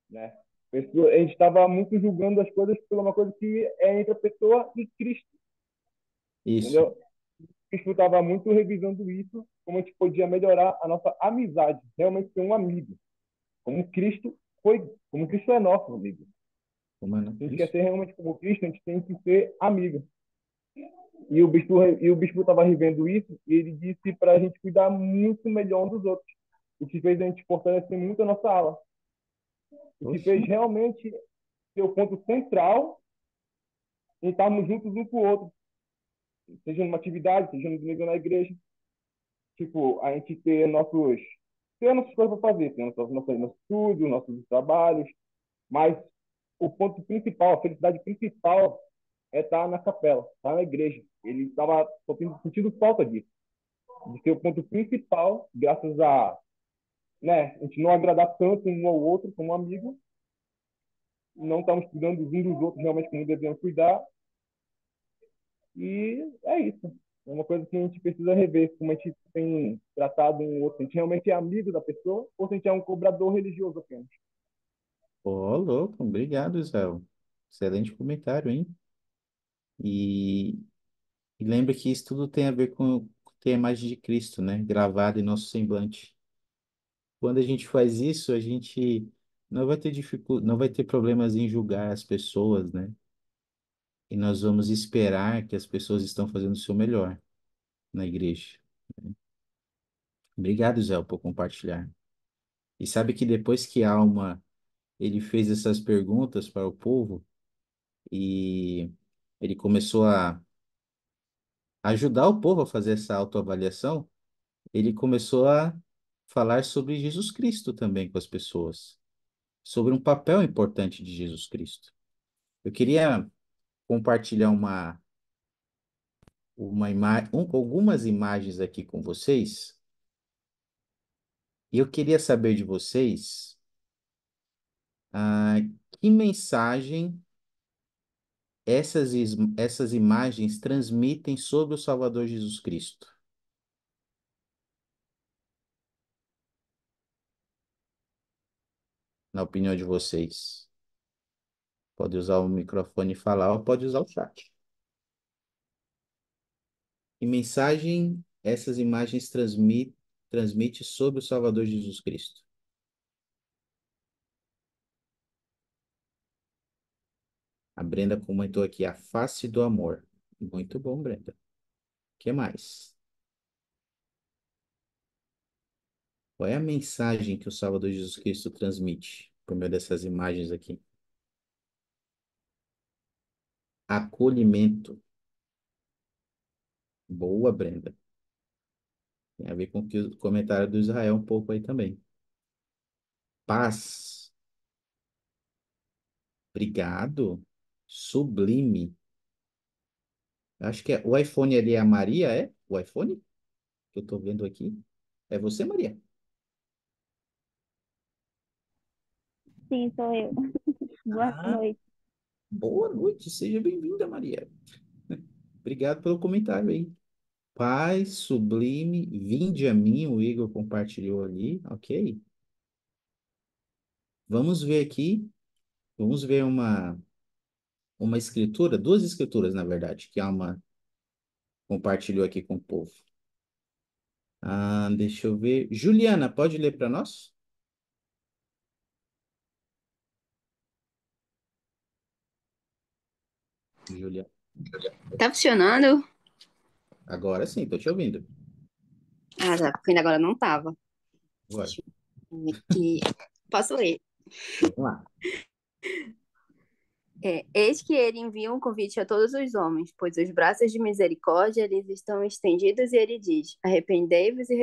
né? A gente estava muito julgando as coisas por uma coisa que é entre a pessoa e Cristo, Isso. entendeu? Cristo estava muito revisando isso, como a gente podia melhorar a nossa amizade, realmente ser um amigo, como Cristo foi, como Cristo é nosso amigo. Mano, Se a gente quer isso. ser realmente como Cristo, a gente tem que ser amigo. E o bispo estava revendo isso e ele disse para a gente cuidar muito melhor um dos outros, o que fez a gente fortalecer muito a nossa ala, o que Poxa. fez realmente ser o ponto central em estarmos juntos um com o outro, seja numa atividade, seja no domingo na igreja. Tipo, a gente ter nossas coisas para fazer, ter nosso estudo, nossos trabalhos, mas o ponto principal, a felicidade principal é estar na capela, estar na igreja. Ele estava sentindo falta disso, de ser o ponto principal, graças a, né, a gente não agradar tanto um ao outro como amigo, não estamos cuidando uns dos outros realmente como devemos cuidar, e é isso. É uma coisa que a gente precisa rever, como a gente tem tratado um outro. A gente realmente é amigo da pessoa ou se a gente é um cobrador religioso apenas. Ô, louco, obrigado, Israel. Excelente comentário, hein? E, e lembra que isso tudo tem a ver com ter a imagem de Cristo, né? Gravada em nosso semblante. Quando a gente faz isso, a gente não vai ter não vai ter problemas em julgar as pessoas, né? E nós vamos esperar que as pessoas estão fazendo o seu melhor na igreja. Obrigado, Zé, por compartilhar. E sabe que depois que Alma ele fez essas perguntas para o povo e ele começou a ajudar o povo a fazer essa autoavaliação, ele começou a falar sobre Jesus Cristo também com as pessoas, sobre um papel importante de Jesus Cristo. Eu queria compartilhar algumas imagens aqui com vocês, e eu queria saber de vocês, ah, que mensagem essas imagens transmitem sobre o Salvador Jesus Cristo, na opinião de vocês. Pode usar o microfone e falar, ou pode usar o chat. Que mensagem essas imagens transmite sobre o Salvador Jesus Cristo? A Brenda comentou aqui, a face do amor. Muito bom, Brenda. O que mais? Qual é a mensagem que o Salvador Jesus Cristo transmite por meio dessas imagens aqui? Acolhimento. Boa, Brenda. Tem a ver com o comentário do Israel um pouco aí também. Paz. Obrigado. Sublime. Acho que o iPhone ali é a Maria, é? O iPhone que eu tô vendo aqui. É você, Maria? Sim, sou eu. Boa Ah, noite. boa noite. Seja bem-vinda, Maria. Obrigado pelo comentário aí. Paz, sublime, vinde a mim, o Igor compartilhou ali, ok? Vamos ver aqui, vamos ver uma escritura, duas escrituras, na verdade, que a Alma compartilhou aqui com o povo. Deixa eu ver. Juliana, pode ler para nós? Juliana. Tá funcionando? Agora sim, estou te ouvindo. Ah, tá, porque ainda agora não tava. Agora, Deixa eu ver aqui. Posso ler? vamos lá. Eis que ele envia um convite a todos os homens, pois os braços de misericórdia lhes estão estendidos, e ele diz: arrependei-vos e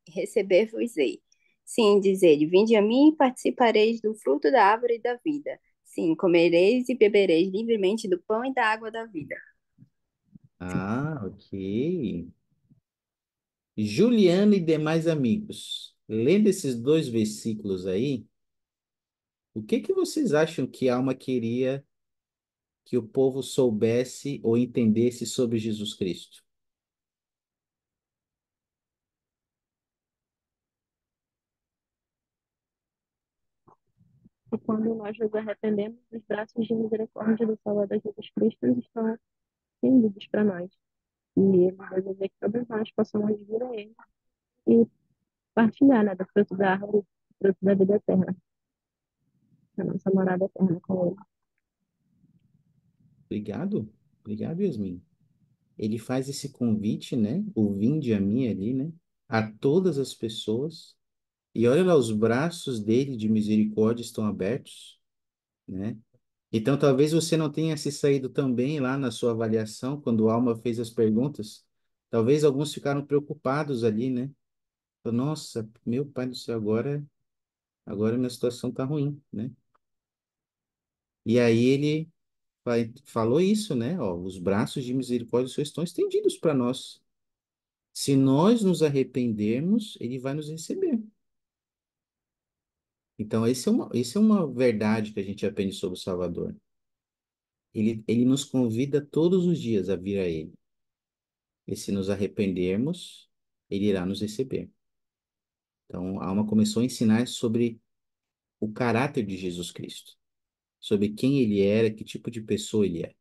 receber-vos-ei. Sim, diz ele: vinde a mim e participareis do fruto da árvore da vida. Sim, comereis e bebereis livremente do pão e da água da vida. Ok. Juliana e demais amigos, lendo esses dois versículos aí, o que que vocês acham que a Alma queria que o povo soubesse ou entendesse sobre Jesus Cristo? E quando nós nos arrependemos, os braços de misericórdia do Salvador Jesus Cristo estão estendidos para nós. E ele deseja que todos nós possamos vir a ele e partilhar, né, do fruto da árvore, do fruto da vida eterna, da nossa morada eterna com ele. Obrigado, obrigado, Yasmin. Ele faz esse convite, né? O vinde a mim ali, né? A todas as pessoas. E olha lá, os braços dele de misericórdia estão abertos, né? Então, talvez você não tenha se saído também lá na sua avaliação, quando o Alma fez as perguntas. Talvez alguns ficaram preocupados ali, né? Nossa, meu pai do céu, agora minha situação tá ruim, né? E aí ele falou isso, né? Ó, os braços de misericórdia só estão estendidos para nós. Se nós nos arrependermos, ele vai nos receber. Então, esse é uma verdade que a gente aprende sobre o Salvador. Ele nos convida todos os dias a vir a ele. E se nos arrependermos, ele irá nos receber. Então, a alma começou a ensinar sobre o caráter de Jesus Cristo, sobre quem ele era, que tipo de pessoa ele é.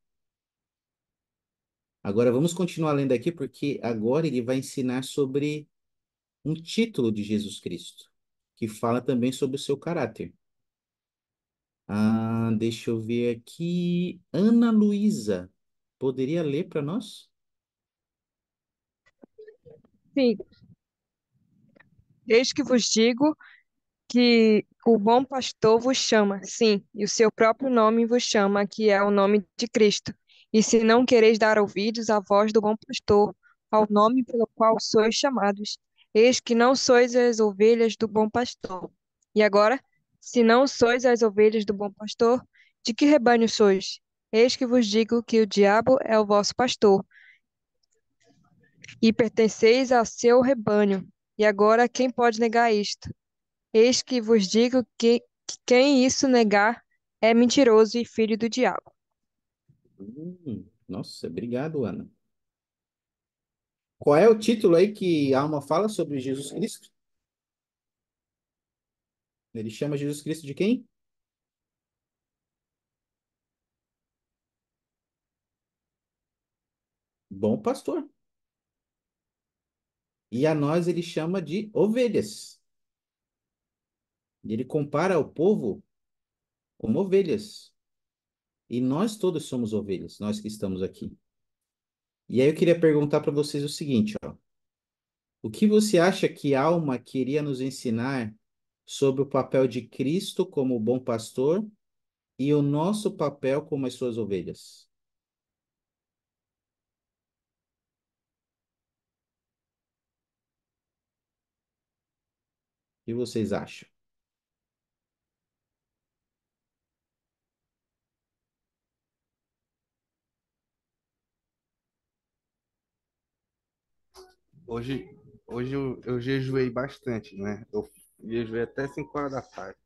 Agora, vamos continuar lendo aqui, porque agora ele vai ensinar sobre um título de Jesus Cristo, que fala também sobre o seu caráter. Deixa eu ver aqui. Ana Luísa, poderia ler para nós? Sim, eis que vos digo que o bom pastor vos chama, sim, e o seu próprio nome vos chama, que é o nome de Cristo. E se não quereis dar ouvidos à voz do bom pastor, ao nome pelo qual sois chamados, eis que não sois as ovelhas do bom pastor. E agora, se não sois as ovelhas do bom pastor, de que rebanho sois? Eis que vos digo que o diabo é o vosso pastor, e pertenceis ao seu rebanho. E agora, quem pode negar isto? Eis que vos digo que quem isso negar é mentiroso e filho do diabo. Nossa, obrigado, Ana. Qual é o título aí que a alma fala sobre Jesus Cristo? Ele chama Jesus Cristo de quem? Bom pastor. E a nós ele chama de ovelhas. E ele compara o povo como ovelhas. E nós todos somos ovelhas, nós que estamos aqui. E aí eu queria perguntar para vocês o seguinte, ó. O que você acha que a alma queria nos ensinar sobre o papel de Cristo como o bom pastor e o nosso papel como as suas ovelhas? que vocês acham? Hoje, hoje eu jejuei bastante, né? Eu jejuei até 5 horas da tarde.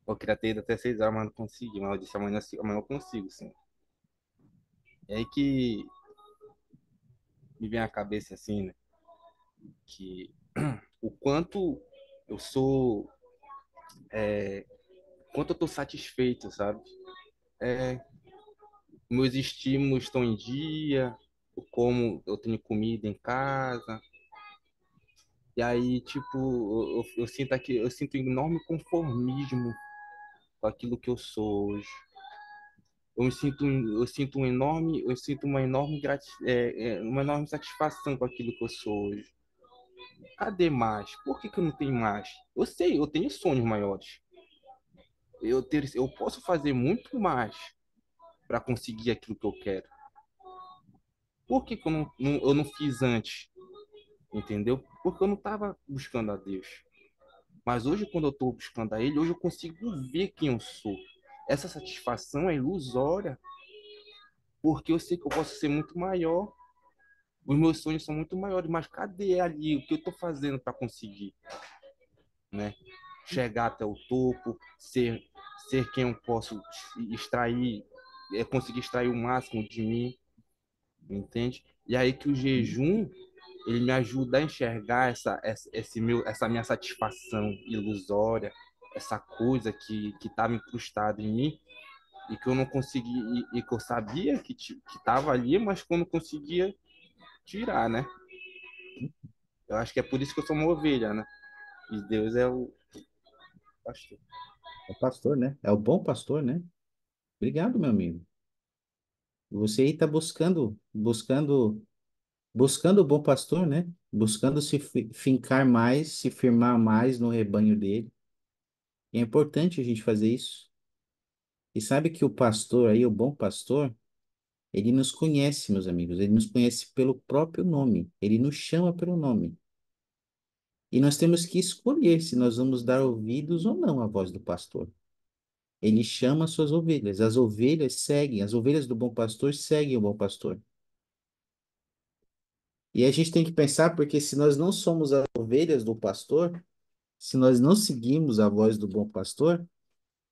Eu queria ter ido até 6 horas, mas não consegui. Mas eu disse amanhã, amanhã eu consigo, sim. É aí que me vem à cabeça, assim, né? Que o quanto eu sou, quanto eu tô satisfeito, sabe? É, meus estímulos estão em dia, como eu tenho comida em casa. E aí, tipo, eu sinto aqui, eu sinto um enorme conformismo com aquilo que eu sou hoje. Eu sinto uma enorme satisfação com aquilo que eu sou hoje. Cadê mais? Por que que eu não tenho mais? Eu sei, eu tenho sonhos maiores. Eu posso fazer muito mais para conseguir aquilo que eu quero. Por que que eu não fiz antes? Entendeu? Porque eu não estava buscando a Deus. Mas hoje, quando eu estou buscando a Ele, hoje eu consigo ver quem eu sou. Essa satisfação é ilusória, porque eu sei que eu posso ser muito maior. Os meus sonhos são muito maiores, mas cadê ali o que eu estou fazendo para conseguir, né? Chegar até o topo, ser quem eu posso extrair, conseguir extrair o máximo de mim, entende? E aí que o jejum ele me ajuda a enxergar essa minha satisfação ilusória, essa coisa que estava incrustada em mim e que eu não consegui, e que eu sabia que estava ali, mas que eu não conseguia tirar, né? Eu acho que é por isso que eu sou uma ovelha, né? E Deus é o pastor. É o pastor, né? É o bom pastor, né? Obrigado, meu amigo. Você aí está buscando o bom pastor, né? Buscando se fincar mais, se firmar mais no rebanho dele. E é importante a gente fazer isso. E sabe que o pastor aí, o bom pastor, ele nos conhece, meus amigos. Ele nos conhece pelo próprio nome. Ele nos chama pelo nome. E nós temos que escolher se nós vamos dar ouvidos ou não à voz do pastor. Ele chama as suas ovelhas. As ovelhas seguem, as ovelhas do bom pastor seguem o bom pastor. E a gente tem que pensar, porque se nós não somos as ovelhas do pastor, se nós não seguimos a voz do bom pastor,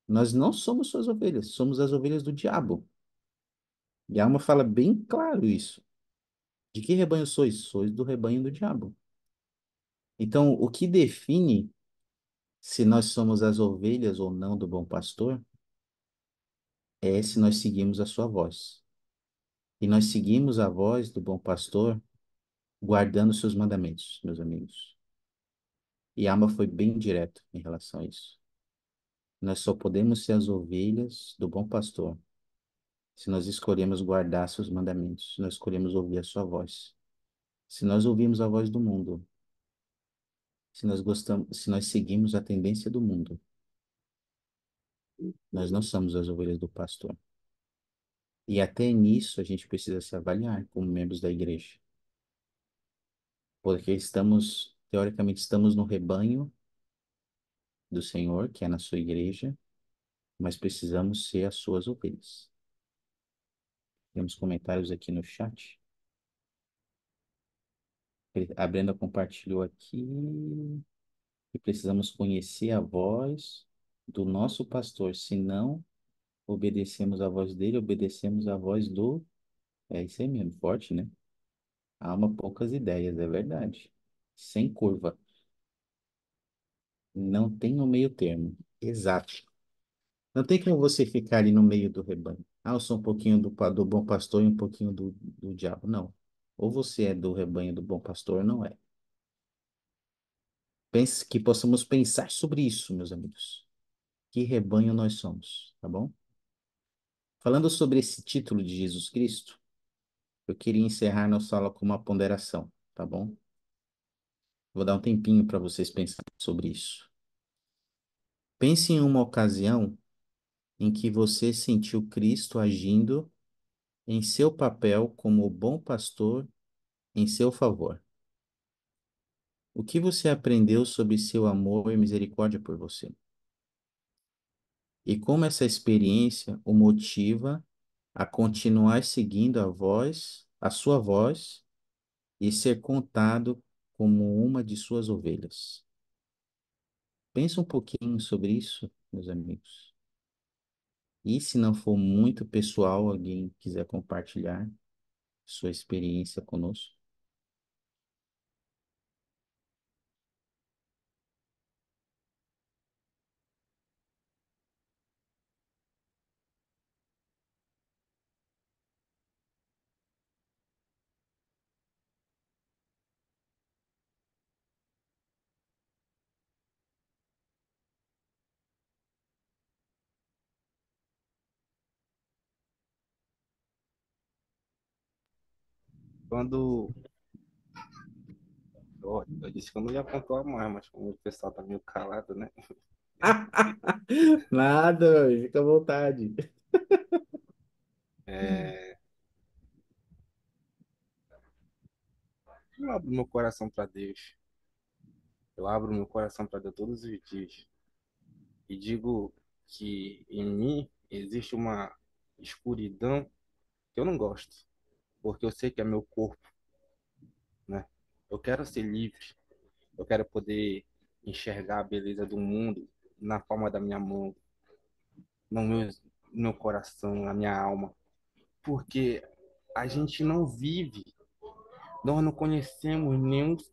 nós não somos suas ovelhas, somos as ovelhas do diabo. E a alma fala bem claro isso. De que rebanho sois? Sois do rebanho do diabo. Então, o que define se nós somos as ovelhas ou não do bom pastor é se nós seguimos a sua voz. E nós seguimos a voz do bom pastor guardando seus mandamentos, meus amigos. E a alma foi bem direto em relação a isso. Nós só podemos ser as ovelhas do bom pastor se nós escolhemos guardar seus mandamentos, se nós escolhemos ouvir a sua voz. Se nós ouvimos a voz do mundo, se nós seguimos a tendência do mundo, nós não somos as ovelhas do pastor. E até nisso a gente precisa se avaliar como membros da igreja. Porque teoricamente, estamos no rebanho do Senhor, que é na sua igreja, mas precisamos ser as suas ovelhas. Temos comentários aqui no chat. A Brenda compartilhou aqui que precisamos conhecer a voz do nosso pastor. Se não obedecemos a voz dele, obedecemos a voz do. É isso aí mesmo, forte, né? Alma, poucas ideias, é verdade. Sem curva. Não tem um meio termo. Exato. Não tem como você ficar ali no meio do rebanho. Ah, eu sou um pouquinho do bom pastor e um pouquinho do diabo. Não. Ou você é do rebanho do bom pastor ou não é. Pense que possamos pensar sobre isso, meus amigos. Que rebanho nós somos, tá bom? Falando sobre esse título de Jesus Cristo, eu queria encerrar nossa aula com uma ponderação, tá bom? Vou dar um tempinho para vocês pensarem sobre isso. Pense em uma ocasião em que você sentiu Cristo agindo em seu papel como o bom pastor em seu favor. O que você aprendeu sobre seu amor e misericórdia por você? E como essa experiência o motiva a continuar seguindo a sua voz e ser contado como uma de suas ovelhas? Pensa um pouquinho sobre isso, meus amigos. E se não for muito pessoal, alguém quiser compartilhar sua experiência conosco. Quando eu disse que eu não ia pontuar mais, mas como o pessoal tá meio calado, né? Nada, fica à vontade. É, eu abro meu coração para Deus. Eu abro meu coração para Deus todos os dias. E digo que em mim existe uma escuridão que eu não gosto, porque eu sei que é meu corpo, né? Eu quero ser livre, eu quero poder enxergar a beleza do mundo na palma da minha mão, no meu coração, na minha alma, porque a gente não vive, nós não conhecemos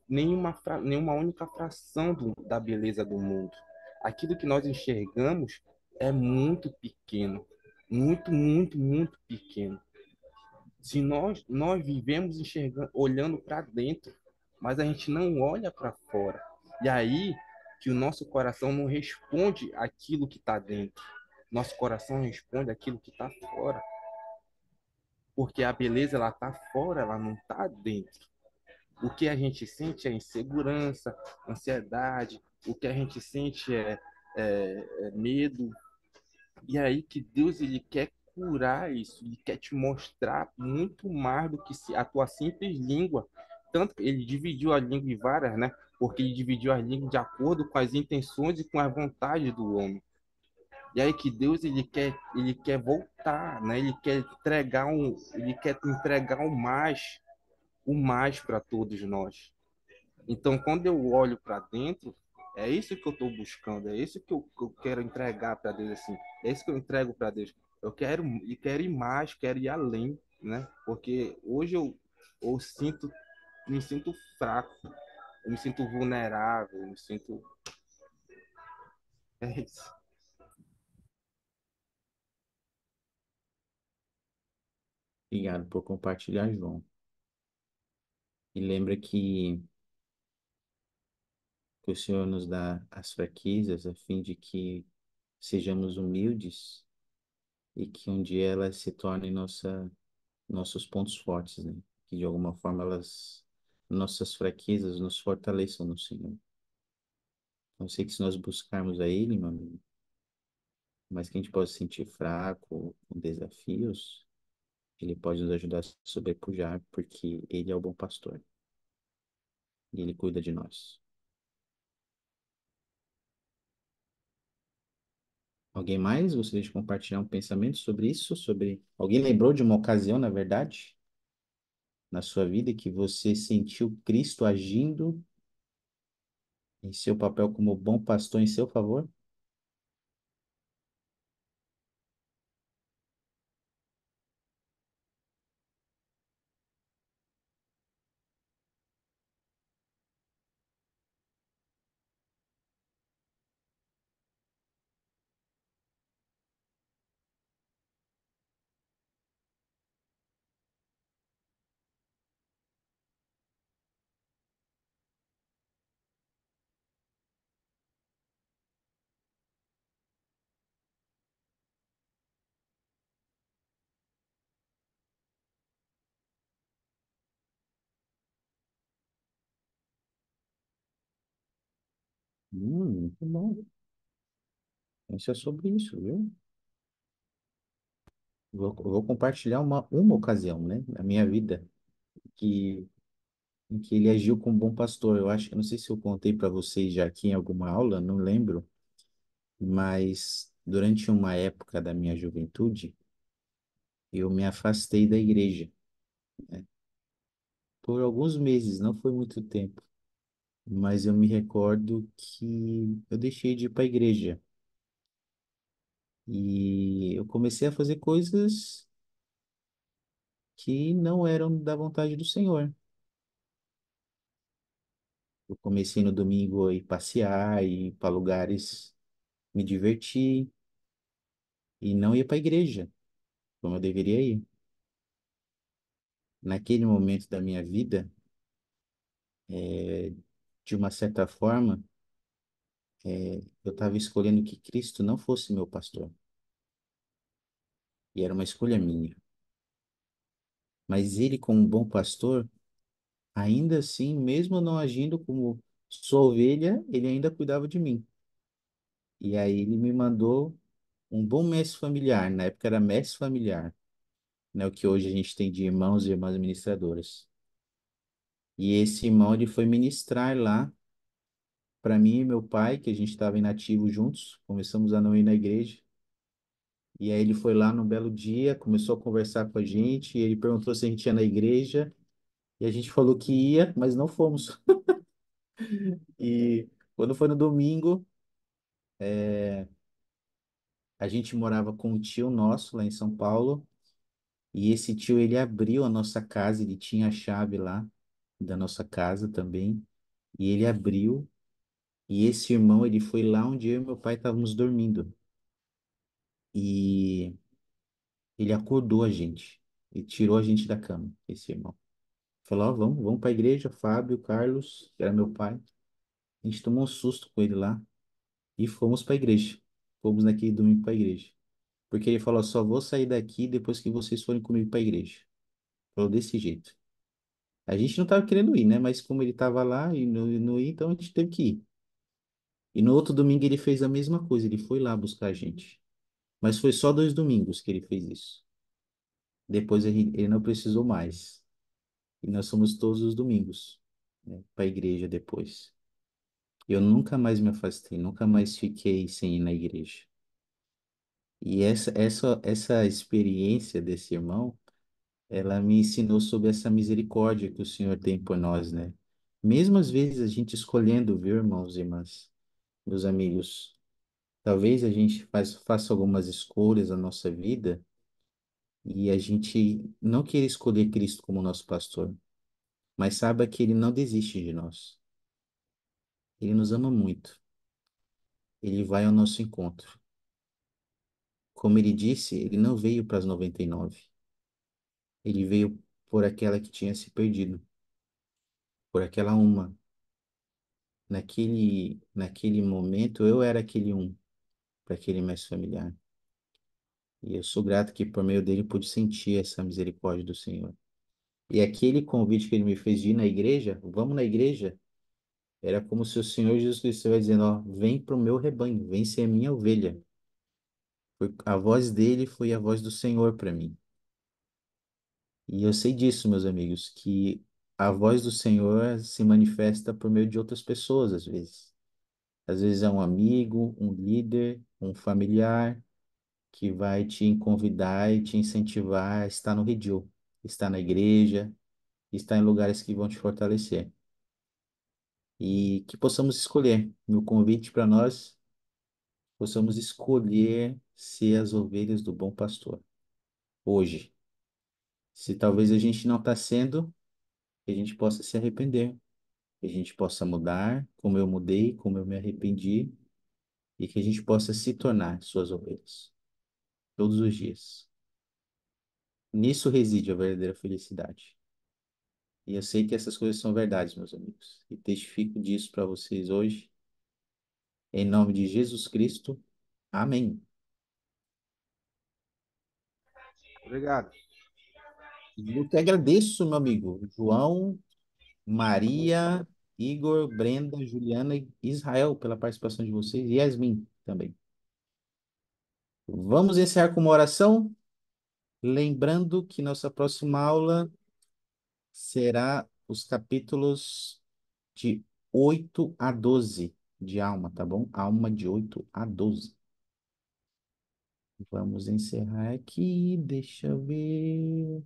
nenhuma única fração da beleza do mundo. Aquilo que nós enxergamos é muito pequeno, muito, muito, muito pequeno. Se nós vivemos enxergando, olhando para dentro, mas a gente não olha para fora. E aí que o nosso coração não responde aquilo que está dentro. Nosso coração responde aquilo que está fora. Porque a beleza ela está fora, ela não está dentro. O que a gente sente é insegurança, ansiedade, o que a gente sente é medo. E aí que Deus ele quer curar isso, ele quer te mostrar muito mais do que a tua simples língua. Tanto que ele dividiu a língua em várias, né? Porque ele dividiu a língua de acordo com as intenções e com a vontade do homem. E aí que Deus ele quer voltar, né? Ele quer entregar o mais para todos nós. Então, quando eu olho para dentro, é isso que eu estou buscando, é isso que eu quero entregar para Deus, assim, é isso que eu entrego para Deus. Eu quero ir mais, quero ir além, né? Porque hoje eu me sinto fraco, eu me sinto vulnerável, eu me sinto. É isso. Obrigado por compartilhar, João. E lembra que o Senhor nos dá as fraquezas a fim de que sejamos humildes e que um dia elas se tornem nossos pontos fortes, né? Que de alguma forma nossas fraquezas nos fortaleçam no Senhor. Então, eu sei que se nós buscarmos a Ele, meu amigo, mas que a gente possa se sentir fraco, com desafios, Ele pode nos ajudar a sobrepujar, porque Ele é o bom pastor e Ele cuida de nós. Alguém mais gostaria de compartilhar um pensamento sobre isso? Sobre alguém lembrou de uma ocasião, na verdade, na sua vida que você sentiu Cristo agindo em seu papel como bom pastor em seu favor? Muito bom. Isso é sobre isso, viu? Vou compartilhar uma ocasião, né, na minha vida, que em que ele agiu como bom pastor. Eu acho, eu não sei se eu contei para vocês já aqui em alguma aula, não lembro, mas durante uma época da minha juventude, eu me afastei da igreja, né? Por alguns meses, não foi muito tempo, mas eu me recordo que eu deixei de ir para a igreja e eu comecei a fazer coisas que não eram da vontade do Senhor. Eu comecei no domingo a ir passear, ir para lugares, me divertir e não ia para a igreja, como eu deveria ir. Naquele momento da minha vida, de uma certa forma, eu estava escolhendo que Cristo não fosse meu pastor, e era uma escolha minha. Mas ele, como um bom pastor, ainda assim, mesmo não agindo como sua ovelha, ele ainda cuidava de mim. E aí ele me mandou um bom mestre familiar, na época era mestre familiar, né, o que hoje a gente tem de irmãos e irmãs ministradoras. E esse irmão, ele foi ministrar lá para mim e meu pai, que a gente estava inativo juntos, começamos a não ir na igreja. E aí ele foi lá num belo dia, começou a conversar com a gente, e ele perguntou se a gente ia na igreja, e a gente falou que ia, mas não fomos. E quando foi no domingo, a gente morava com um tio nosso lá em São Paulo, e esse tio ele abriu a nossa casa, ele tinha a chave lá da nossa casa também, e ele abriu, e esse irmão ele foi lá onde eu e meu pai estávamos dormindo. E ele acordou a gente e tirou a gente da cama, esse irmão. Falou, ó, vamos para a igreja, Fábio, Carlos, que era meu pai. A gente tomou um susto com ele lá e fomos para a igreja. Fomos naquele domingo para a igreja. Porque ele falou, só vou sair daqui depois que vocês forem comigo para a igreja. Falou desse jeito. A gente não estava querendo ir, né? Mas como ele estava lá e não ia, então a gente teve que ir. E no outro domingo ele fez a mesma coisa, ele foi lá buscar a gente. Mas foi só 2 domingos que ele fez isso. Depois ele não precisou mais. E nós fomos todos os domingos, né, para a igreja depois. Eu nunca mais me afastei, nunca mais fiquei sem ir na igreja. E essa experiência desse irmão, ela me ensinou sobre essa misericórdia que o Senhor tem por nós, né? Mesmo às vezes a gente escolhendo, viu, irmãos e irmãs, meus amigos, talvez a gente faça algumas escolhas na nossa vida e a gente não queira escolher Cristo como nosso pastor, mas saiba que Ele não desiste de nós. Ele nos ama muito. Ele vai ao nosso encontro. Como ele disse, ele não veio para as 99. Ele veio por aquela que tinha se perdido, por aquela uma. Naquele momento, eu era aquele um, para aquele mestre familiar. E eu sou grato que por meio dele pude sentir essa misericórdia do Senhor. E aquele convite que ele me fez de ir na igreja, vamos na igreja, era como se o Senhor Jesus Cristo estivesse dizendo, ó, vem para o meu rebanho, vem ser a minha ovelha. A voz dele foi a voz do Senhor para mim. E eu sei disso, meus amigos, que a voz do Senhor se manifesta por meio de outras pessoas, às vezes. Às vezes é um amigo, um líder, um familiar que vai te convidar e te incentivar a estar no redil, estar na igreja, estar em lugares que vão te fortalecer. E que possamos escolher. Meu convite para nós, possamos escolher ser as ovelhas do bom pastor. Hoje. Se talvez a gente não está sendo, que a gente possa se arrepender, que a gente possa mudar, como eu mudei, como eu me arrependi, e que a gente possa se tornar suas ovelhas, todos os dias. Nisso reside a verdadeira felicidade. E eu sei que essas coisas são verdades, meus amigos. E testifico disso para vocês hoje, em nome de Jesus Cristo. Amém. Obrigado. E eu que agradeço, meu amigo, João, Maria, Igor, Brenda, Juliana e Israel, pela participação de vocês, e Yasmin também. Vamos encerrar com uma oração, lembrando que nossa próxima aula será os capítulos de 8 a 12 de Alma, tá bom? Alma de 8 a 12. Vamos encerrar aqui, deixa eu ver.